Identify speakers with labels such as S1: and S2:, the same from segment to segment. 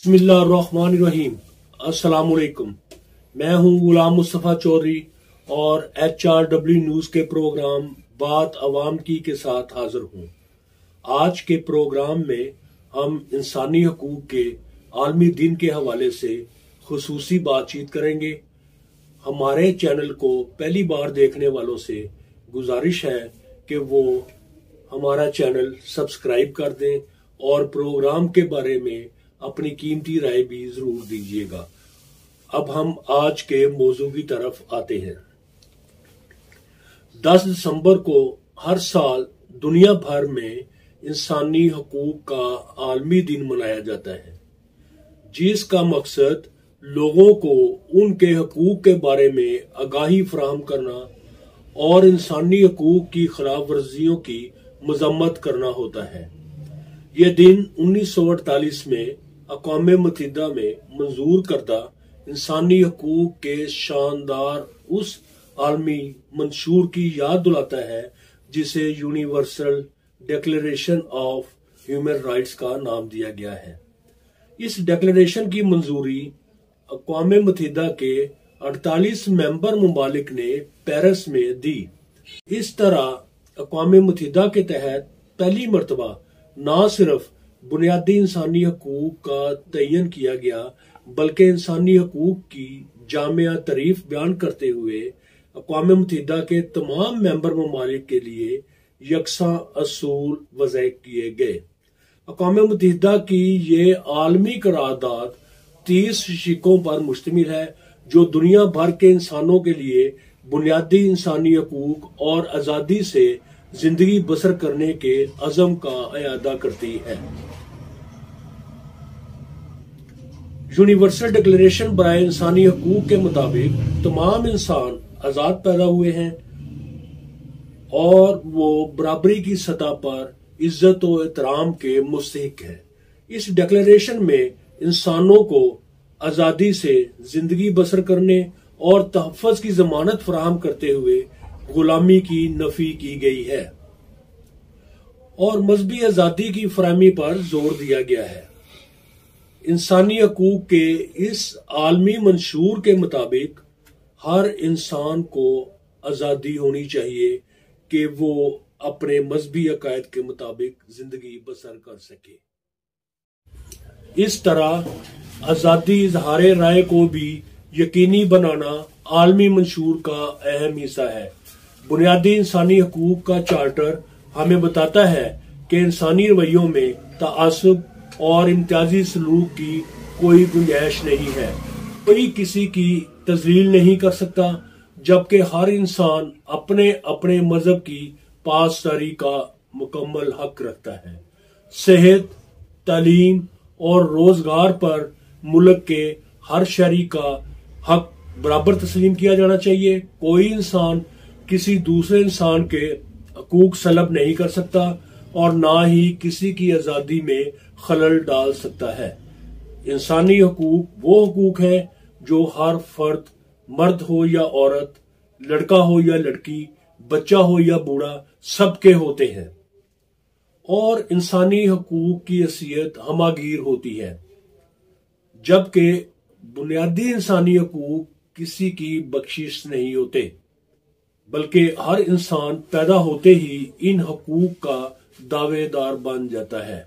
S1: बिस्मिल्लाहिर्रहमानिर्रहीम। अस्सलाम वालेकुम। मैं हूं गुलाम मुस्तफा चौधरी और HRW न्यूज के प्रोग्राम बात अवाम की के साथ हाजिर हूं। आज के प्रोग्राम में हम इंसानी हकूक के आलमी दिन के हवाले से खुसूसी बातचीत करेंगे। हमारे चैनल को पहली बार देखने वालों से गुजारिश है कि वो हमारा चैनल सब्सक्राइब कर दें और प्रोग्राम के बारे में अपनी कीमती राय भी जरूर दीजिएगा। अब हम आज के मौजू की तरफ आते हैं। 10 दिसंबर को हर साल दुनिया भर में इंसानी हकूक का आलमी दिन मनाया जाता है, जिसका मकसद लोगों को उनके हकूक के बारे में आगाही फराहम करना और इंसानी हकूक की खिलाफ वर्जियों की मजम्मत करना होता है। यह दिन 1948 में अक़वाम मुत्तहिदा में मंजूर करदा इंसानी हकूक के शानदार उस आलमी मंशूर की याद दिलाता है जिसे universal declaration of human rights का नाम दिया गया है। इस डिक्लेरेशन की मंजूरी अक़वाम मुत्तहिदा के 48 मेंबर ममालिक ने पेरिस में दी। इस तरह अक़वाम मुत्तहिदा के तहत पहली मर्तबा न सिर्फ बुनियादी इंसानी हकूक का तयन किया गया, बल्कि इंसानी हकूक की जामिया तारीफ बयान करते हुए अक़वाम मुत्तहिदा के तमाम मेंबर ममालिक के लिए यकसा असूल वज़अ किए गए। अक़वाम मुत्तहिदा की ये आलमी करारदाद 30 शिकों पर मुश्तमिल है, जो दुनिया भर के इंसानों के लिए बुनियादी इंसानी हकूक और आज़ादी से जिंदगी बसर करने के अज़म का इयादा करती है। यूनिवर्सल डिक्लेरेशन बराए इंसानी हकूक के मुताबिक तमाम इंसान आजाद पैदा हुए हैं और वो बराबरी की सतह पर इज्जत और एहतराम के मुस्तहिक हैं। इस डिक्लेरेशन में इंसानों को आजादी से जिंदगी बसर करने और तहफ़्फ़ुज़ की जमानत फराहम करते हुए गुलामी की नफी की गई है और मजहबी आजादी की फराहमी पर जोर दिया गया है। इंसानी हकूक के इस आलमी मंशूर के मुताबिक हर इंसान को आजादी होनी चाहिए कि वो अपने मजहबी अकायद के मुताबिक जिंदगी बसर कर सके। इस तरह आजादी इजहार राय को भी यकीनी बनाना आलमी मंशूर का अहम हिस्सा है। बुनियादी इंसानी हकूक का चार्टर हमें बताता है कि इंसानी रवैयों में तआस्सुब और इम्तियाजी सलूक की कोई गुंजाइश नहीं है। कोई किसी की तज़लील नहीं कर सकता, जबकि हर इंसान अपने अपने मजहब की पासदारी का मुकम्मल हक रखता है। सेहत, तालीम और रोजगार पर मुल्क के हर शहरी का हक बराबर तस्लीम किया जाना चाहिए। कोई इंसान किसी दूसरे इंसान के हकूक सलब नहीं कर सकता और ना ही किसी की आजादी में खलल डाल सकता है। इंसानी हकूक वो हकूक हैं जो हर फर्द, मर्द हो या औरत, लड़का हो या लड़की, बच्चा हो या बूढ़ा, सबके होते हैं और इंसानी हकूक की हैसियत हमागीर होती है, जबकि बुनियादी इंसानी हकूक किसी की बख्शिश नहीं होते, बल्कि हर इंसान पैदा होते ही इन हकूक का दावेदार बन जाता है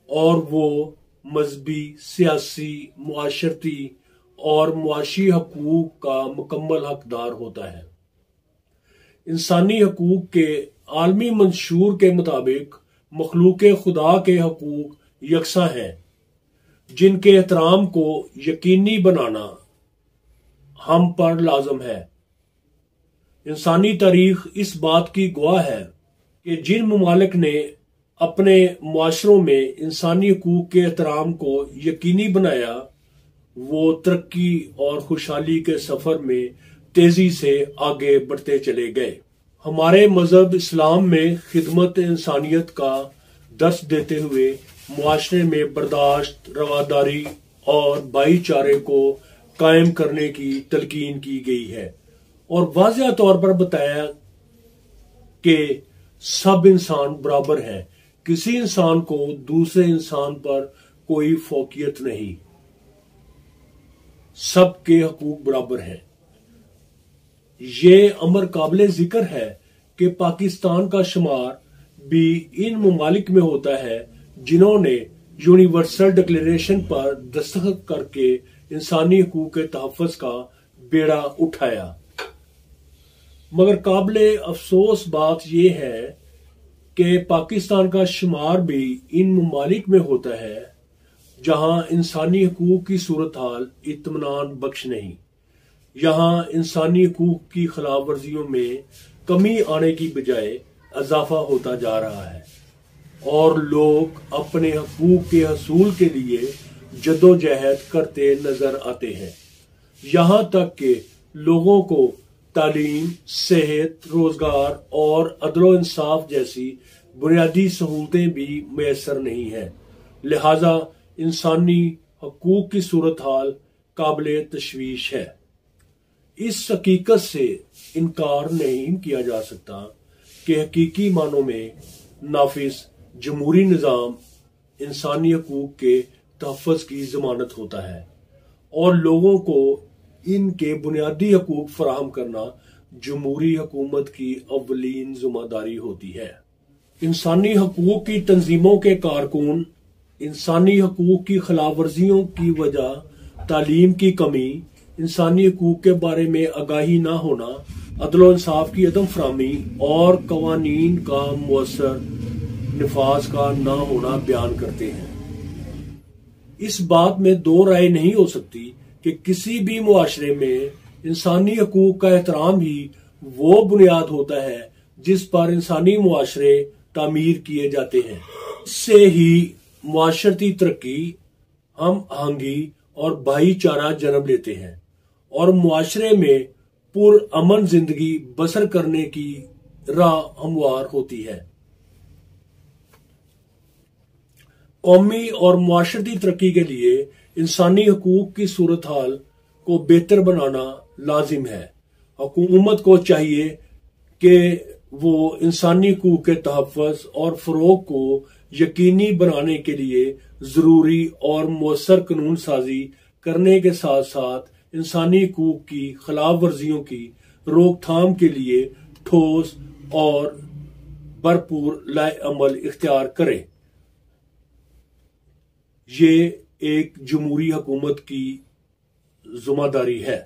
S1: और वो मजहबी, सियासी, मुआशरती और मुआशी हकूक का मुकम्मल हकदार होता है। इंसानी हकूक के आलमी मंशूर के मुताबिक मखलूक खुदा के हकूक यकसा हैं, जिनके एहतराम को यकीनी बनाना हम पर लाजम है। इंसानी तारीख इस बात की गवाह है कि जिन ममालिक ने अपने मुआशरों में इंसानी हकूक के एहतराम को यकीनी बनाया, वो तरक्की और खुशहाली के सफर में तेजी से आगे बढ़ते चले गए। हमारे मजहब इस्लाम में खिदमत इंसानियत का दर्स देते हुए मुआशरे में बर्दाश्त, रवादारी और भाईचारे को कायम करने की तलकीन की गई है और वाज़ेह तौर पर बताया कि सब इंसान बराबर हैं। किसी इंसान को दूसरे इंसान पर کوئی فوقیت نہیں، سب کے حقوق برابر ہیں۔ یہ امر قابل ذکر ہے کہ پاکستان کا شمار بھی ان ممالک میں ہوتا ہے جنہوں نے یونیورسل ڈکلیریشن پر دستخط کر کے انسانی حقوق کے تحفظ کا بیڑا اٹھایا۔ مگر قابل افسوس بات یہ ہے کہ پاکستان کا شمار بھی ان ممالک میں ہوتا ہے جہاں انسانی حقوق کی صورتحال اطمینان بخش نہیں، یہاں انسانی حقوق کی خلاف ورزیوں میں کمی آنے کی بجائے اضافہ ہوتا جا رہا ہے، اور لوگ اپنے حقوق کے حصول کے لیے جدوجہد کرتے نظر آتے ہیں، یہاں تک کہ لوگوں کو تعلیم، صحت، روزگار اور عدل و انصاف جیسی بنیادی سہولتیں بھی میسر نہیں ہیں۔ لہذا انسانی حقوق کی صورتحال قابل تشویش ہے۔ اس حقیقت سے انکار نہیں کیا جا سکتا کہ حقیقی معنوں میں نافذ جمہوری نظام انسانی حقوق کے تحفظ کی ضمانت ہوتا ہے، اور لوگوں کو ان کے بنیادی حقوق فراہم کرنا جمہوری حکومت کی اولین ذمہ داری ہوتی ہے۔ انسانی حقوق کی تنظیموں کے کارکن انسانی حقوق کی خلاف ورزیوں کی وجہ تعلیم کی کمی، انسانی حقوق کے بارے میں آگاہی نہ ہونا، عدل و انصاف کی عدم فراہمی اور قوانین کا مؤثر نفاذ کا نہ ہونا بیان کرتے ہیں۔ اس بات میں دو رائے نہیں ہو سکتی کہ کسی بھی معاشرے میں انسانی حقوق کا احترام ہی وہ بنیاد ہوتا ہے جس پر انسانی معاشرے تعمیر کیے جاتے ہیں۔ اس سے ہی معاشرتی ترقی، ہم آہنگی اور بھائی چارہ جنم لیتے ہیں، اور معاشرے میں پرامن زندگی بسر کرنے کی راہ ہموار ہوتی ہے۔ قومی اور معاشرتی ترقی کے لیے انسانی حقوق کی صورتحال کو بہتر بنانا لازم ہے۔ حکومت کو چاہیے کہ وہ انسانی حقوق کے تحفظ اور فروغ کو یقینی بنانے کے لیے ضروری اور مؤثر قانون سازی کرنے کے ساتھ ساتھ انسانی حقوق کی خلاف ورزیوں کی روک تھام کے لیے ٹھوس اور بھرپور لائحہ عمل اختیار کرے۔ یہ ایک جمہوری حکومت کی ذمہ داری ہے۔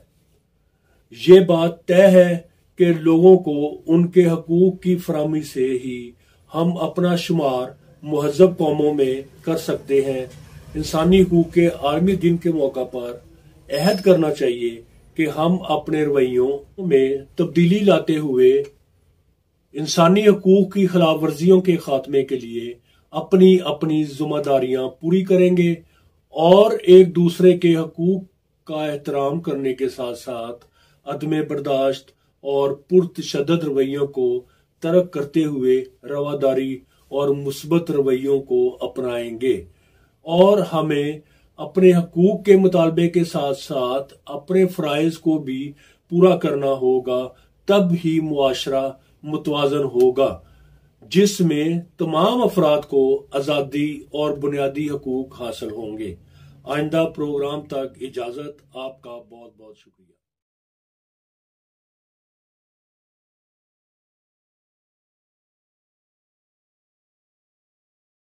S1: یہ بات طے ہے کہ لوگوں کو ان کے حقوق کی فراہمی سے ہی ہم اپنا شمار مہذب قوموں میں کر سکتے ہیں۔ انسانی حقوق کے عالمی دن کے موقع پر عہد کرنا چاہیے کہ ہم اپنے رویوں میں تبدیلی لاتے ہوئے انسانی حقوق کی خلاف ورزیوں کے خاتمے کے لیے اپنی ذمہ داریاں پوری کریں گے، اور ایک دوسرے کے حقوق کا احترام کرنے کے ساتھ ساتھ عدم برداشت اور پرتشدد رویوں کو ترک کرتے ہوئے رواداری اور مثبت رویوں کو اپنائیں گے، اور ہمیں اپنے حقوق کے مطالبے کے ساتھ ساتھ اپنے فرائض کو بھی پورا کرنا ہوگا۔ تب ہی معاشرہ متوازن ہوگا جس میں تمام افراد کو آزادی اور بنیادی حقوق حاصل ہوں گے۔ آئندہ پروگرام تک اجازت، آپ کا بہت بہت شکریہ۔